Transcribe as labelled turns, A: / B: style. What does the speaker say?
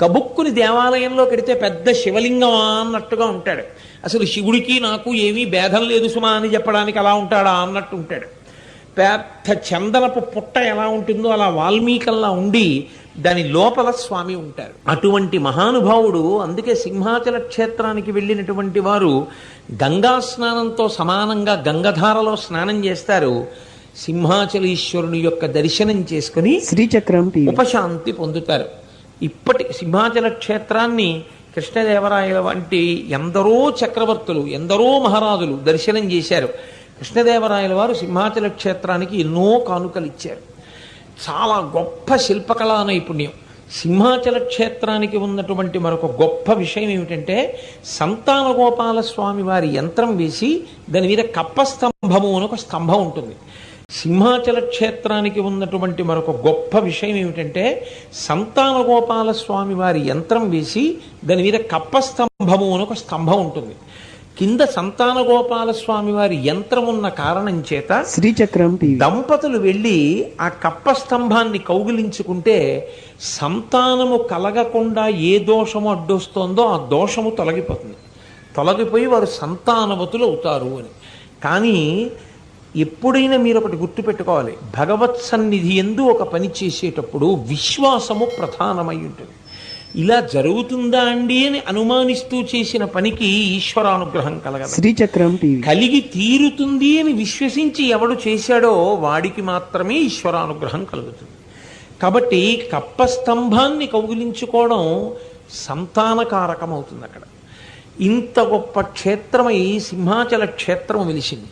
A: గబుక్కుని దేవాలయంలో కడితే పెద్ద శివలింగం అన్నట్టుగా ఉంటాడు. అసలు శివుడికి నాకు ఏమీ భేదం లేదు సుమా అని చెప్పడానికి అలా ఉంటాడా అన్నట్టు ఉంటాడు. పెద్ద చందనపు పుట్ట ఎలా ఉంటుందో అలా వాల్మీకల్లా ఉండి దాని లోపల స్వామి ఉంటారు. అటువంటి మహానుభావుడు. అందుకే సింహాచల క్షేత్రానికి వెళ్ళినటువంటి వారు గంగా స్నానంతో సమానంగా గంగధారలో స్నానం చేస్తారు. సింహాచలేశ్వరుని యొక్క దర్శనం చేసుకుని శ్రీచక్రం ఉపశాంతి పొందుతారు. ఇప్పటి సింహాచల క్షేత్రాన్ని కృష్ణదేవరాయల వంటి ఎందరో చక్రవర్తులు, ఎందరో మహారాజులు దర్శనం చేశారు. కృష్ణదేవరాయల వారు సింహాచల క్షేత్రానికి ఎన్నో కానుకలు ఇచ్చారు. చాలా గొప్ప శిల్పకళా నైపుణ్యం. సింహాచల క్షేత్రానికి ఉన్నటువంటి మరొక గొప్ప విషయం ఏమిటంటే, సంతాన గోపాల స్వామి వారి యంత్రం వేసి దాని మీద కప్పస్తంభము అని ఒక స్తంభం ఉంటుంది. సింహాచల క్షేత్రానికి ఉన్నటువంటి మరొక గొప్ప విషయం ఏమిటంటే, సంతాన గోపాల స్వామి వారి యంత్రం వేసి దాని మీద కప్పస్తంభము అని ఒక స్తంభం ఉంటుంది. కింద సంతాన గోపాల స్వామి వారి యంత్రం ఉన్న కారణం చేత శ్రీచక్రం దంపతులు వెళ్ళి ఆ కప్పస్తంభాన్ని కౌగిలించుకుంటే సంతానము కలగకుండా ఏ దోషము అడ్డొస్తోందో ఆ దోషము తొలగిపోతుంది. తొలగిపోయి వారు సంతానవతులు అవుతారు అని. కానీ ఎప్పుడైనా మీరు ఒకటి గుర్తుపెట్టుకోవాలి, భగవత్ సన్నిధి యందు ఒక పని చేసేటప్పుడు విశ్వాసము ప్రధానమై ఉంటుంది. ఇలా జరుగుతుందా అండి అని అనుమానిస్తూ చేసిన పనికి ఈశ్వరానుగ్రహం కలగదు. శ్రీచక్రం కలిగి తీరుతుంది అని విశ్వసించి ఎవడు చేశాడో వాడికి మాత్రమే ఈశ్వరానుగ్రహం కలుగుతుంది. కాబట్టి కప్పస్తంభాన్ని కౌగిలించుకోవడం సంతానకారకం అవుతుంది. అక్కడ ఇంత గొప్ప క్షేత్రమై సింహాచల క్షేత్రం వెలిసింది.